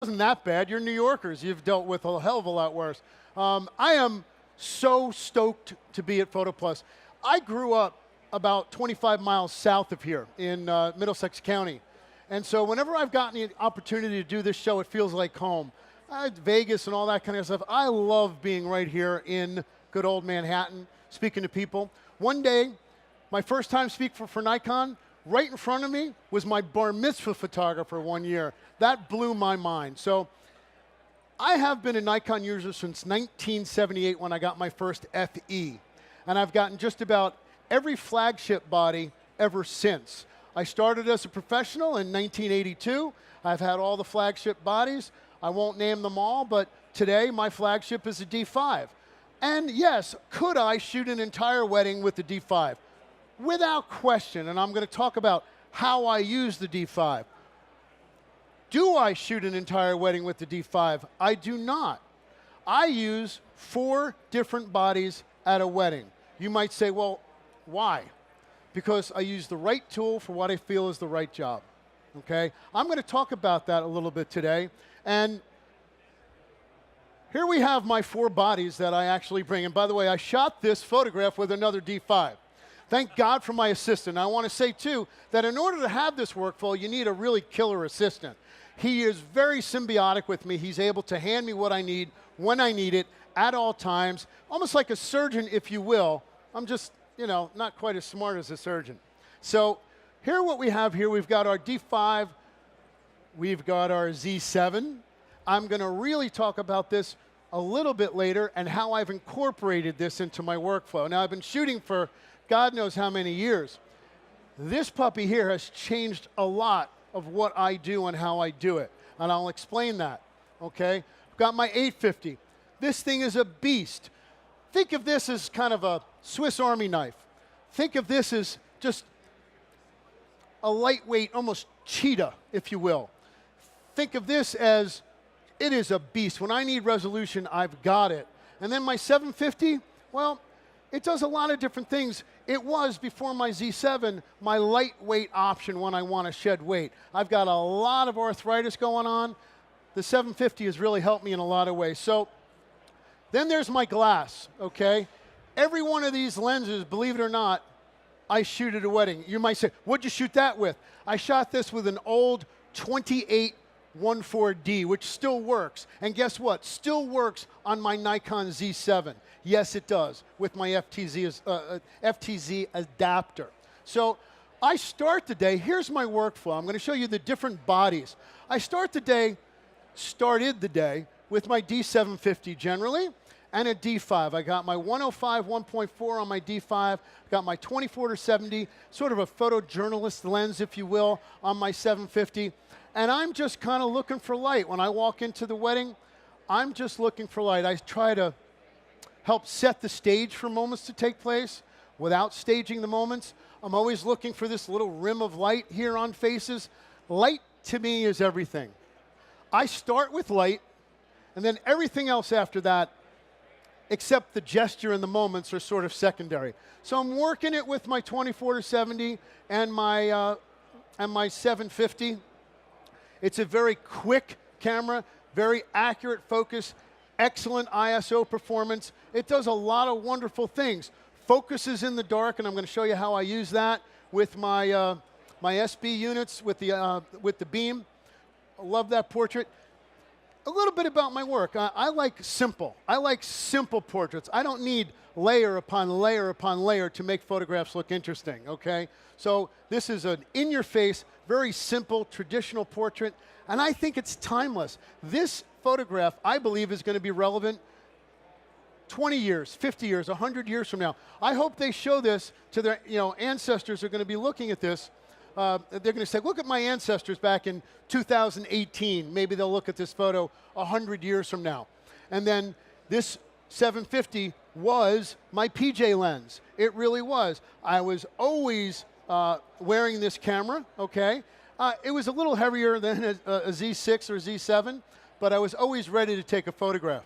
Wasn't that bad. You're New Yorkers. You've dealt with a hell of a lot worse. I am so stoked to be at PhotoPlus. I grew up about 25 miles south of here in Middlesex County. And so whenever I've gotten the opportunity to do this show, it feels like home. Vegas and all that kind of stuff. I love being right here in good old Manhattan, speaking to people. One day, my first time speaking for Nikon, right in front of me was my bar mitzvah photographer one year. That blew my mind. So I have been a Nikon user since 1978 when I got my first FE. And I've gotten just about every flagship body ever since. I started as a professional in 1982. I've had all the flagship bodies. I won't name them all, but today my flagship is a D5. And yes, could I shoot an entire wedding with the D5? Without question, and I'm going to talk about how I use the D5. Do I shoot an entire wedding with the D5? I do not. I use 4 different bodies at a wedding. You might say, well, why? Because I use the right tool for what I feel is the right job, okay? I'm going to talk about that a little bit today, and here we have my 4 bodies that I actually bring. And by the way, I shot this photograph with another D5. Thank God for my assistant. I want to say, too, that in order to have this workflow, you need a really killer assistant. He is very symbiotic with me. He's able to hand me what I need, when I need it, at all times, almost like a surgeon, if you will. I'm just, not quite as smart as a surgeon. So here what we have here, we've got our D5, we've got our Z7. I'm going to really talk about this a little bit later and how I've incorporated this into my workflow. Now, I've been shooting for God knows how many years. This puppy here has changed a lot of what I do and how I do it, and I'll explain that, okay? I've got my 850. This thing is a beast. Think of this as kind of a Swiss Army knife. Think of this as just a lightweight, almost cheetah, if you will. Think of this as, it is a beast. When I need resolution, I've got it. And then my 750, well, it does a lot of different things. It was, before my Z7, my lightweight option when I want to shed weight. I've got a lot of arthritis going on. The 750 has really helped me in a lot of ways. So then there's my glass, okay? Every one of these lenses, believe it or not, I shoot at a wedding. You might say, what'd you shoot that with? I shot this with an old 28-14D, which still works. And guess what? Still works on my Nikon Z7. Yes, it does, with my FTZ adapter. So I start the day, here's my workflow. I'm going to show you the different bodies. I started the day with my D750 generally, and a D5. I got my 105 1.4 on my D5, got my 24-70, sort of a photojournalist lens, if you will, on my 750. And I'm just kind of looking for light. When I walk into the wedding, I'm just looking for light. I try to help set the stage for moments to take place without staging the moments. I'm always looking for this little rim of light here on faces. Light, to me, is everything. I start with light, and then everything else after that, except the gesture and the moments, are sort of secondary. So I'm working it with my 24-70 and my 750. It's a very quick camera, very accurate focus, excellent ISO performance. It does a lot of wonderful things. Focuses in the dark, and I'm going to show you how I use that with my my SB units with the beam. I love that portrait. A little bit about my work. I like simple. I like simple portraits. I don't need layer upon layer upon layer to make photographs look interesting, okay? So this is an in-your-face, very simple, traditional portrait, and I think it's timeless. This photograph, I believe, is going to be relevant 20 years, 50 years, 100 years from now. I hope they show this to their ancestors who are going to be looking at this. They're going to say, look at my ancestors back in 2018. Maybe they'll look at this photo 100 years from now. And then this 750 was my PJ lens. It really was. I was always wearing this camera, okay? It was a little heavier than a Z6 or Z7, but I was always ready to take a photograph.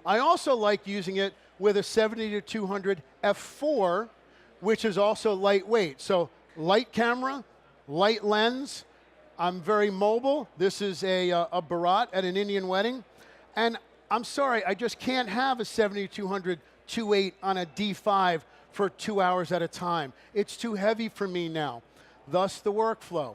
I also like using it with a 70-200 f4, which is also lightweight. So light camera, light lens. I'm very mobile. This is a Bharat at an Indian wedding. And I'm sorry, I just can't have a 7200 2.8 on a D5 for 2 hours at a time. It's too heavy for me now, thus the workflow.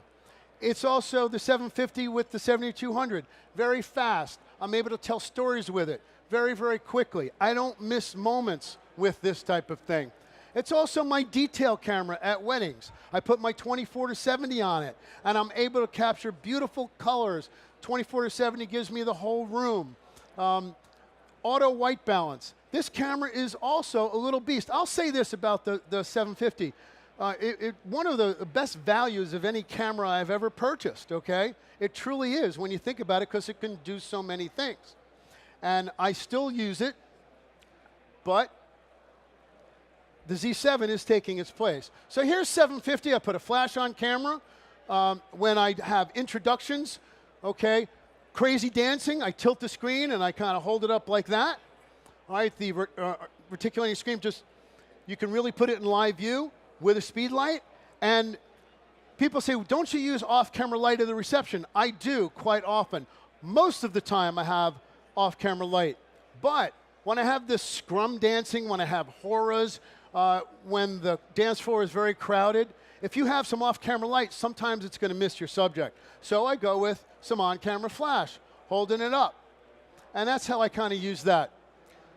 It's also the 750 with the 7200, very fast. I'm able to tell stories with it very, very quickly. I don't miss moments with this type of thing. It's also my detail camera at weddings. I put my 24-70 on it, and I'm able to capture beautiful colors. 24-70 gives me the whole room. Auto white balance. This camera is also a little beast. I'll say this about the 750. One of the best values of any camera I've ever purchased, okay? It truly is when you think about it, because it can do so many things. And I still use it, but the Z7 is taking its place. So here's 750. I put a flash on camera. When I have introductions, okay, crazy dancing, I tilt the screen and I kind of hold it up like that. All right, the reticulating screen, just, you can really put it in live view with a speed light. And people say, don't you use off-camera light at the reception? I do quite often. Most of the time I have off-camera light. But when I have this scrum dancing, when I have horas, when the dance floor is very crowded, if you have some off-camera light, sometimes it's going to miss your subject. So I go with some on-camera flash, holding it up. And that's how I kind of use that.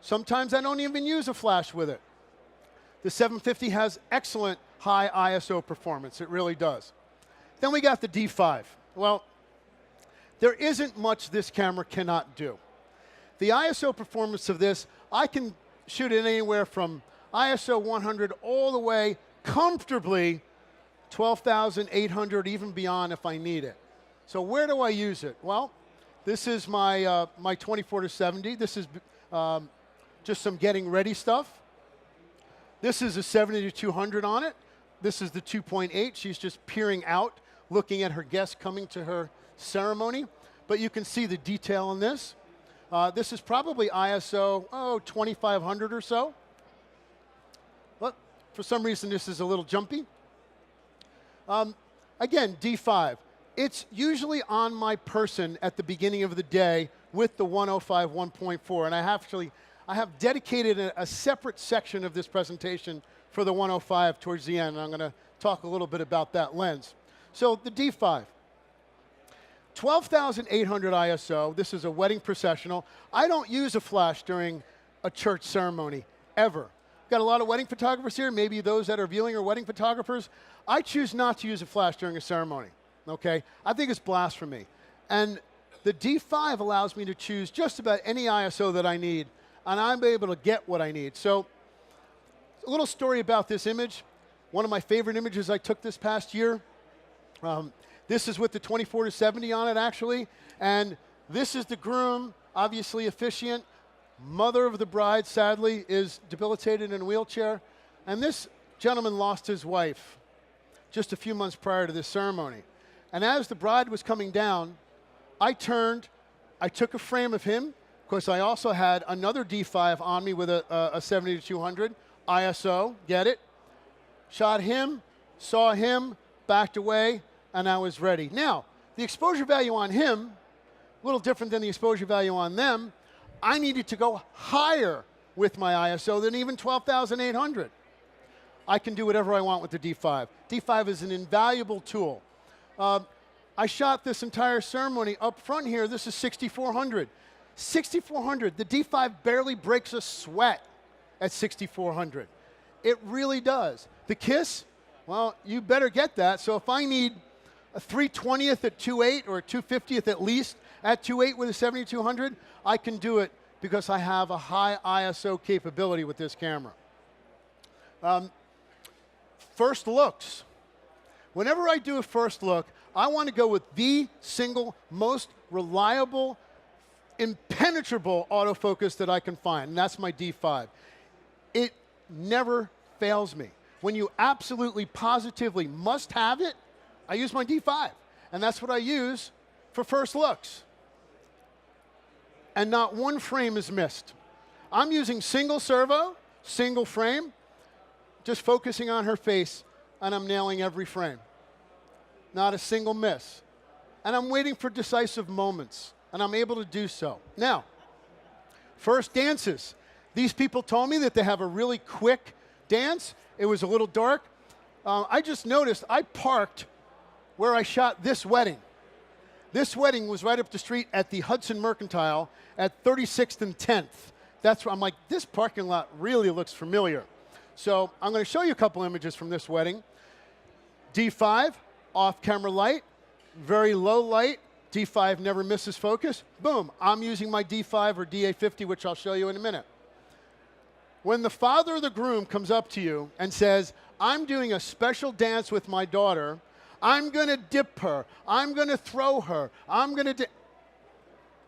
Sometimes I don't even use a flash with it. The 750 has excellent high ISO performance. It really does. Then we got the D5. Well, there isn't much this camera cannot do. The ISO performance of this, I can shoot it anywhere from ISO 100 all the way comfortably 12,800, even beyond if I need it. So where do I use it? Well, this is my, my 24-70. This is just some getting ready stuff. This is a 70-200 on it. This is the 2.8. She's just peering out, looking at her guests coming to her ceremony. But you can see the detail in this. This is probably ISO, 2500 or so. But for some reason, this is a little jumpy. Again, D5. It's usually on my person at the beginning of the day with the 105 1.4. And I have dedicated a separate section of this presentation for the 105 towards the end. And I'm going to talk a little bit about that lens. So the D5. 12,800 ISO. This is a wedding processional. I don't use a flash during a church ceremony, ever. Got a lot of wedding photographers here, maybe those that are viewing are wedding photographers. I choose not to use a flash during a ceremony, okay? I think it's blasphemy. And the D5 allows me to choose just about any ISO that I need, and I'm able to get what I need. So a little story about this image. One of my favorite images I took this past year. This is with the 24-70 on it, actually. And this is the groom, obviously officiant. Mother of the bride, sadly, is debilitated in a wheelchair. And this gentleman lost his wife just a few months prior to this ceremony. And as the bride was coming down, I turned, I took a frame of him. Of course, I also had another D5 on me with a 70-200 ISO, get it? Shot him, saw him, backed away, and I was ready. Now, the exposure value on him, a little different than the exposure value on them. I needed to go higher with my ISO than even 12,800. I can do whatever I want with the D5. D5 is an invaluable tool. I shot this entire ceremony up front here. This is 6,400. 6,400, the D5 barely breaks a sweat at 6,400. It really does. The kiss, well, you better get that. So if I need a 3/20th at 2.8 or a 2/50th at least at 2.8 with a 70-200, I can do it because I have a high ISO capability with this camera. First looks. Whenever I do a first look, I want to go with the single most reliable, impenetrable autofocus that I can find, and that's my D5. It never fails me. When you absolutely, positively must have it, I use my D5, and that's what I use for first looks. And not one frame is missed. I'm using single servo, single frame, just focusing on her face, and I'm nailing every frame. Not a single miss. and I'm waiting for decisive moments, and I'm able to do so. Now, first dances. These people told me that they have a really quick dance. It was a little dark. I just noticed I parked where I shot this wedding. This wedding was right up the street at the Hudson Mercantile at 36th and 10th. That's where I'm like, this parking lot really looks familiar. So I'm going to show you a couple images from this wedding. D5, off-camera light, very low light. D5 never misses focus. Boom, I'm using my D5 or D850, which I'll show you in a minute. When the father of the groom comes up to you and says, I'm doing a special dance with my daughter, I'm going to dip her, I'm going to throw her, I'm going to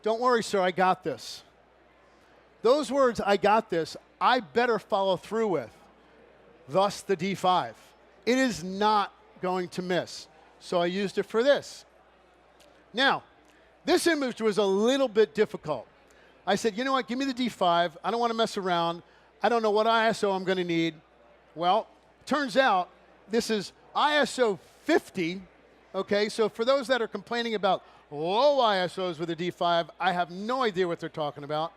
don't worry, sir, I got this. Those words, I got this, I better follow through with. Thus the D5. It is not going to miss. So I used it for this. Now, this image was a little bit difficult. I said, you know what, give me the D5. I don't want to mess around. I don't know what ISO I'm going to need. Well, turns out this is ISO 50. Okay, so for those that are complaining about low ISOs with a D5, I have no idea what they're talking about.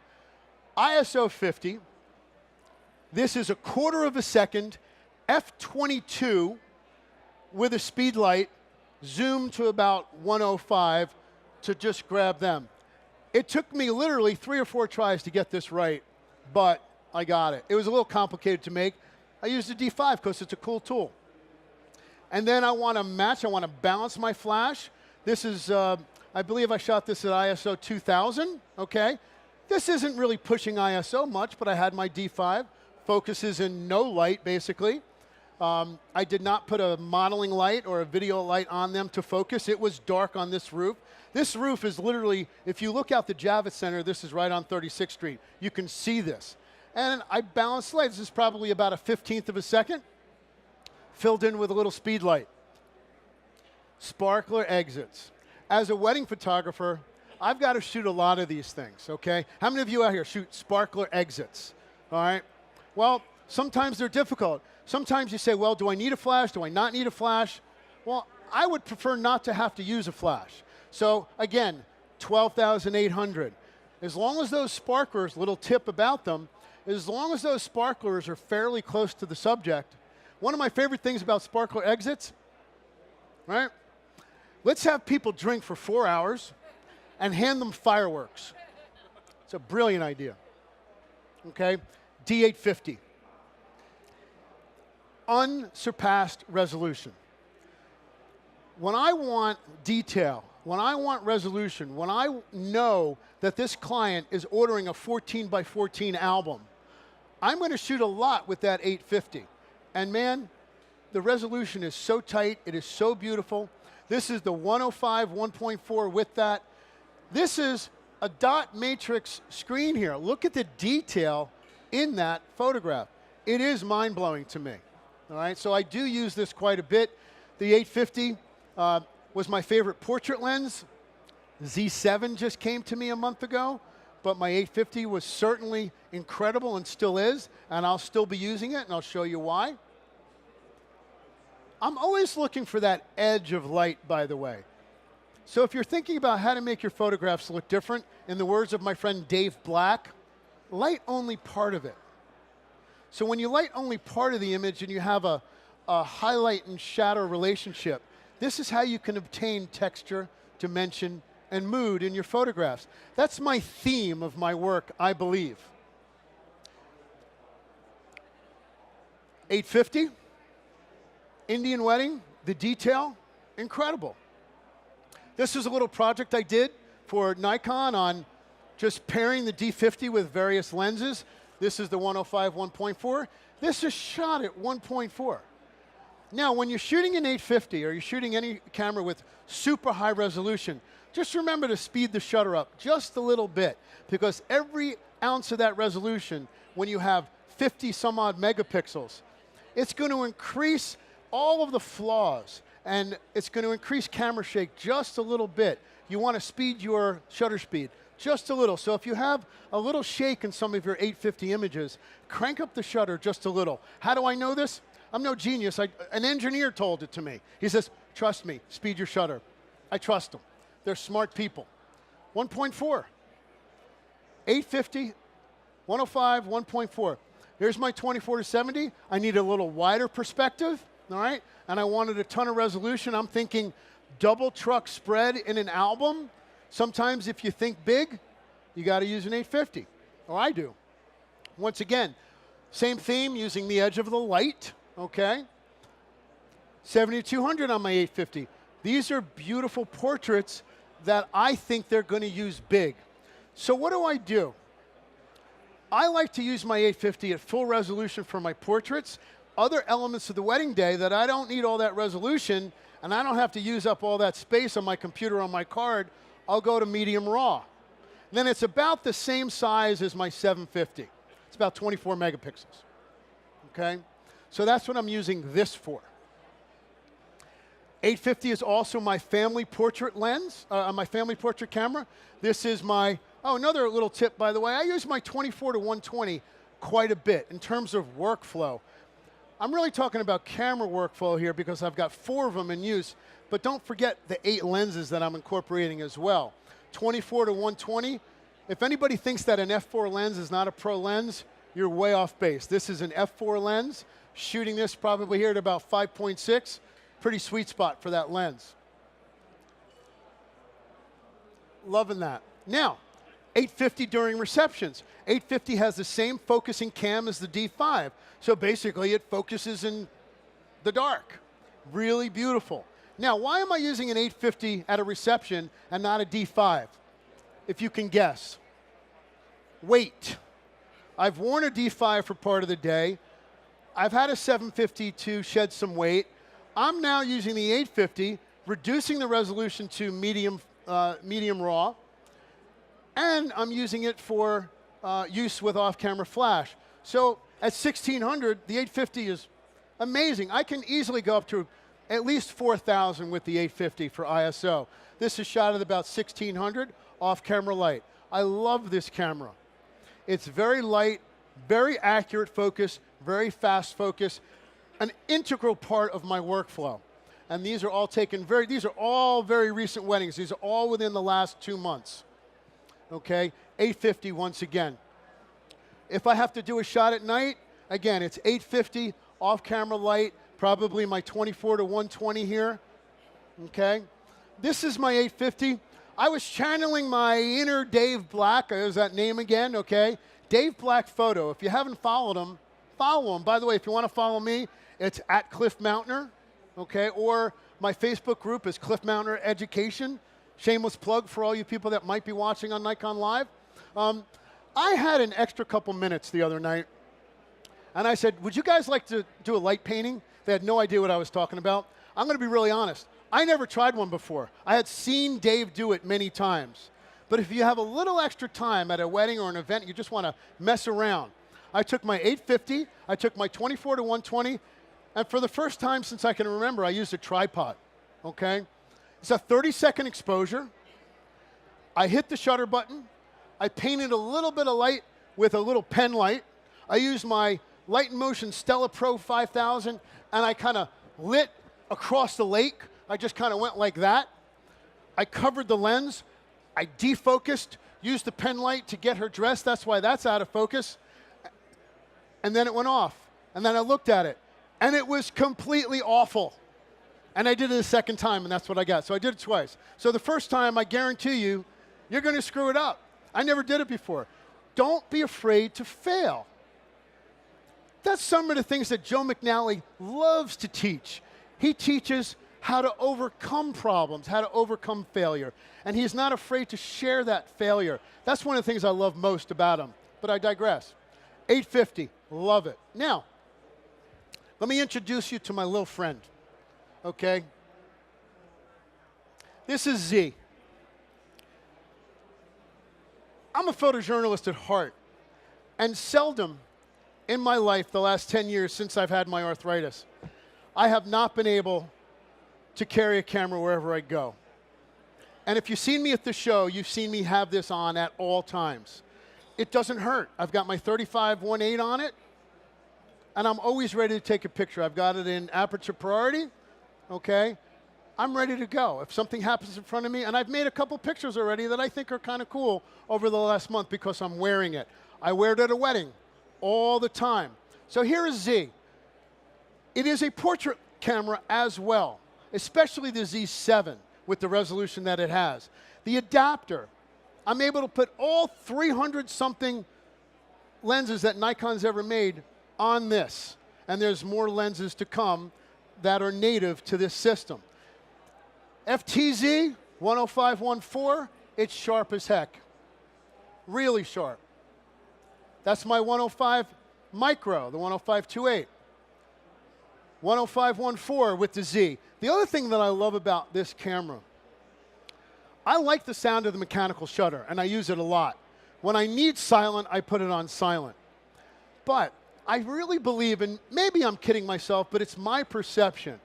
ISO 50. This is 1/4 of a second, f/22 with a speed light, zoom to about 105 to just grab them. It took me literally 3 or 4 tries to get this right, but I got it. It was a little complicated to make. I used a D5 because it's a cool tool. And then I want to match, I want to balance my flash. This is, I believe I shot this at ISO 2000, okay? This isn't really pushing ISO much, but I had my D5. Focuses in no light, basically. I did not put a modeling light or a video light on them to focus. It was dark on this roof. This roof is literally, if you look out the Javits Center, this is right on 36th Street. You can see this. And I balanced light. This is probably about a 1/15 of a second, filled in with a little speed light. Sparkler exits. As a wedding photographer, I've got to shoot a lot of these things, okay? How many of you out here shoot sparkler exits? All right? Well, sometimes they're difficult. Sometimes you say, well, do I need a flash? Do I not need a flash? Well, I would prefer not to have to use a flash. So again, 12,800. As long as those sparklers, little tip about them, as long as those sparklers are fairly close to the subject, one of my favorite things about sparkler exits, right? Let's have people drink for 4 hours and hand them fireworks. It's a brilliant idea. Okay? D850. Unsurpassed resolution. When I want detail, when I want resolution, when I know that this client is ordering a 14x14 album, I'm going to shoot a lot with that 850. And man, the resolution is so tight, it is so beautiful. This is the 105 1.4 with that. This is a dot matrix screen here. Look at the detail in that photograph. It is mind-blowing to me. All right, so I do use this quite a bit. The 850 was my favorite portrait lens. Z7 just came to me a month ago, but my 850 was certainly incredible and still is, and I'll still be using it, and I'll show you why. I'm always looking for that edge of light, by the way. So if you're thinking about how to make your photographs look different, in the words of my friend Dave Black, light only part of it. So when you light only part of the image and you have a highlight and shadow relationship, this is how you can obtain texture, dimension, and mood in your photographs. That's my theme of my work, I believe. 850, Indian wedding, the detail, incredible. This is a little project I did for Nikon on just pairing the D50 with various lenses. This is the 105 1.4. This is shot at 1.4. Now, when you're shooting an 850 or you're shooting any camera with super high resolution, just remember to speed the shutter up just a little bit, because every ounce of that resolution, when you have 50 some odd megapixels, it's going to increase all of the flaws, and it's going to increase camera shake just a little bit. You want to speed your shutter speed just a little. So if you have a little shake in some of your 850 images, crank up the shutter just a little. How do I know this? I'm no genius. An engineer told it to me. He says, trust me, speed your shutter. I trust him. They're smart people. 1.4, 850, 105, 1.4. Here's my 24 to 70. I need a little wider perspective, all right? And I wanted a ton of resolution. I'm thinking double truck spread in an album. Sometimes if you think big, you got to use an 850, or I do. Once again, same theme, using the edge of the light, okay? 70-200 on my 850. These are beautiful portraits that I think they're going to use big. So what do? I like to use my 850 at full resolution for my portraits. Other elements of the wedding day that I don't need all that resolution, and I don't have to use up all that space on my computer on my card, I'll go to medium raw. Then it's about the same size as my 750. It's about 24 megapixels, okay? So that's what I'm using this for. 850 is also my family portrait lens, my family portrait camera. This is my, another little tip, by the way. I use my 24 to 120 quite a bit in terms of workflow. I'm really talking about camera workflow here because I've got 4 of them in use, but don't forget the 8 lenses that I'm incorporating as well. 24 to 120. If anybody thinks that an f4 lens is not a pro lens, you're way off base. This is an f4 lens, shooting this probably here at about 5.6. Pretty sweet spot for that lens. Loving that. Now, 850 during receptions. 850 has the same focusing cam as the D5. So basically it focuses in the dark. Really beautiful. Now, why am I using an 850 at a reception and not a D5? If you can guess. Weight. I've worn a D5 for part of the day. I've had a 750 to shed some weight. I'm now using the 850, reducing the resolution to medium raw, and I'm using it for use with off-camera flash. So at 1600, the 850 is amazing. I can easily go up to at least 4,000 with the 850 for ISO. This is shot at about 1600, off-camera light. I love this camera. It's very light, very accurate focus, very fast focus, an integral part of my workflow. And these are all these are all very recent weddings. These are all within the last 2 months. Okay, 850 once again. If I have to do a shot at night, again, it's 850, off-camera light, probably my 24 to 120 here. Okay, this is my 850. I was channeling my inner Dave Black. There's that name again, okay? Dave Black Photo. If you haven't followed him, follow him. By the way, if you want to follow me, it's at Cliff Mautner, okay? Or my Facebook group is Cliff Mautner Education. Shameless plug for all you people that might be watching on Nikon Live. I had an extra couple minutes the other night, and I said, would you guys like to do a light painting? They had no idea what I was talking about. I'm going to be really honest. I never tried one before. I had seen Dave do it many times. But if you have a little extra time at a wedding or an event, you just want to mess around. I took my 850, I took my 24 to 120, and for the first time since I can remember, I used a tripod, okay? It's a 30-second exposure. I hit the shutter button. I painted a little bit of light with a little pen light. I used my Light in Motion Stella Pro 5000, and I kind of lit across the lake. I just kind of went like that. I covered the lens. I defocused, used the pen light to get her dressed. That's why that's out of focus. And then it went off. And then I looked at it. And it was completely awful. And I did it a second time, and that's what I got. So I did it twice. So the first time, I guarantee you, you're going to screw it up. I never did it before. Don't be afraid to fail. That's some of the things that Joe McNally loves to teach. He teaches how to overcome problems, how to overcome failure. And he's not afraid to share that failure. That's one of the things I love most about him. But I digress. 850, love it. Now, let me introduce you to my little friend, okay? This is Z. I'm a photojournalist at heart, and seldom in my life, the last 10 years since I've had my arthritis, I have not been able to carry a camera wherever I go. And if you've seen me at the show, you've seen me have this on at all times. It doesn't hurt. I've got my 35-1.8 on it, and I'm always ready to take a picture. I've got it in aperture priority, okay? I'm ready to go. If something happens in front of me, and I've made a couple pictures already that I think are kind of cool over the last month because I'm wearing it. I wear it at a wedding all the time. So here is Z. It is a portrait camera as well, especially the Z7 with the resolution that it has. The adapter, I'm able to put all 300-something lenses that Nikon's ever made on this. And there's more lenses to come that are native to this system. FTZ 105-14, it's sharp as heck. Really sharp. That's my 105 micro, the 105-28. 105-14 with the Z. The other thing that I love about this camera, I like the sound of the mechanical shutter, and I use it a lot. When I need silent, I put it on silent. But I really believe, and maybe I'm kidding myself, but it's my perception.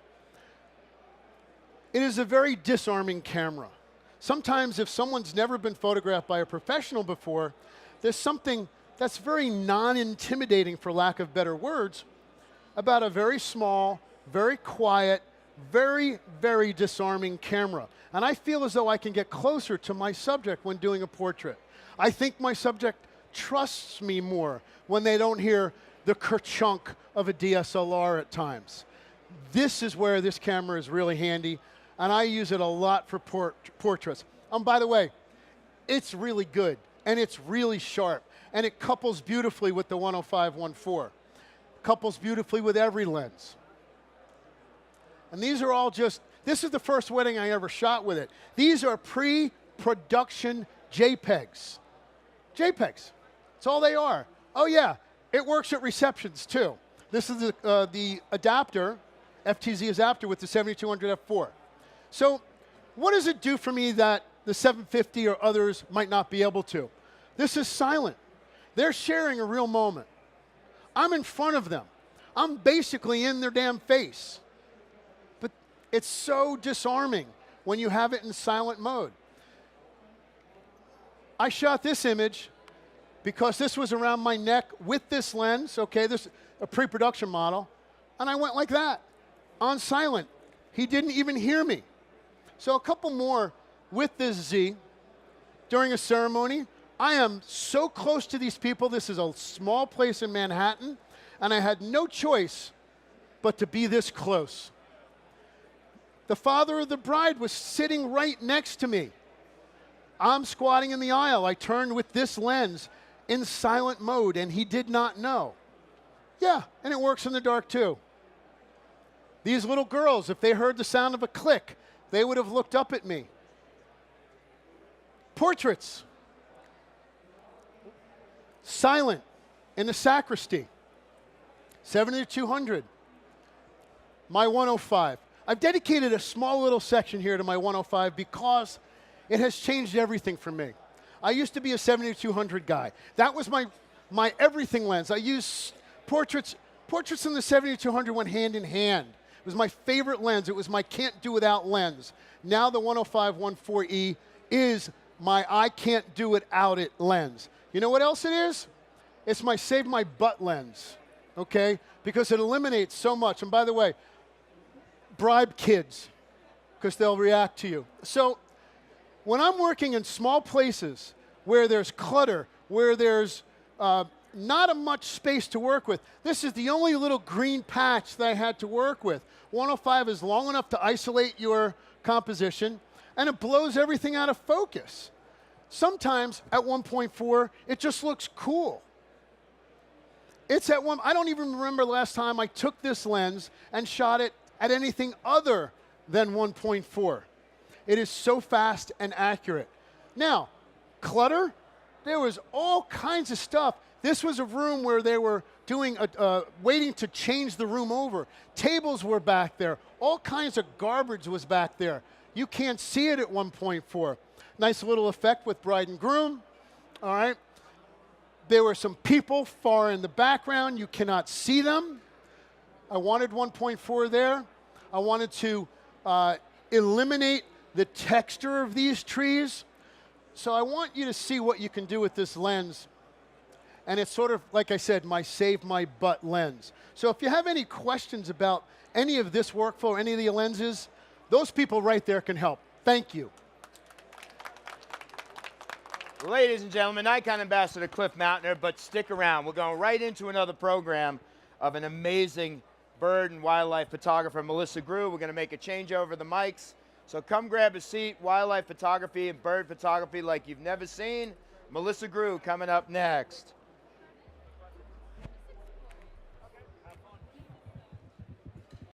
It is a very disarming camera. Sometimes if someone's never been photographed by a professional before, there's something that's very non-intimidating, for lack of better words, about a very small, very quiet, very, very disarming camera. And I feel as though I can get closer to my subject when doing a portrait. I think my subject trusts me more when they don't hear the kerchunk of a DSLR at times. This is where this camera is really handy, and I use it a lot for portraits. By the way, it's really good, and it's really sharp, and it couples beautifully with the 105-14. Couples beautifully with every lens. And these are all just, this is the first wedding I ever shot with it. These are pre-production JPEGs. JPEGs, that's all they are. Oh yeah, it works at receptions too. This is the adapter, FTZ adapter with the 7200 f4. So what does it do for me that the 750 or others might not be able to? This is silent. They're sharing a real moment. I'm in front of them. I'm basically in their damn face. But it's so disarming when you have it in silent mode. I shot this image because this was around my neck with this lens, okay, this a pre-production model, and I went like that, on silent. He didn't even hear me. So a couple more with this Z during a ceremony. I am so close to these people. This is a small place in Manhattan, and I had no choice but to be this close. The father of the bride was sitting right next to me. I'm squatting in the aisle. I turned with this lens in silent mode, and he did not know. Yeah, and it works in the dark too. These little girls, if they heard the sound of a click, they would have looked up at me. Portraits. Silent in the sacristy. 70-200. My 105. I've dedicated a small little section here to my 105 because it has changed everything for me. I used to be a 70-200 guy. That was my everything lens. I used portraits in the 70-200 went hand in hand. It was my favorite lens. It was my can't do without lens. Now the 105-14E is my I can't do without it lens. You know what else it is? It's my save my butt lens, okay? Because it eliminates so much. And by the way, bribe kids, because they'll react to you. So when I'm working in small places where there's clutter, where there's not much space to work with, this is the only little green patch that I had to work with. 105 is long enough to isolate your composition, and it blows everything out of focus. Sometimes at 1.4, it just looks cool. It's at I don't even remember the last time I took this lens and shot it at anything other than 1.4. It is so fast and accurate. Now, clutter, there was all kinds of stuff. This was a room where they were doing waiting to change the room over. Tables were back there. All kinds of garbage was back there. You can't see it at 1.4. Nice little effect with bride and groom, all right? There were some people far in the background. You cannot see them. I wanted 1.4 there. I wanted to eliminate the texture of these trees. So I want you to see what you can do with this lens. And it's sort of, like I said, my save my butt lens. So if you have any questions about any of this workflow, any of the lenses, those people right there can help. Thank you. Ladies and gentlemen, Nikon Ambassador Cliff Mautner, but stick around. We're going right into another program of an amazing bird and wildlife photographer, Melissa Grew. We're going to make a change over the mics. So come grab a seat. Wildlife photography and bird photography like you've never seen. Melissa Grew coming up next.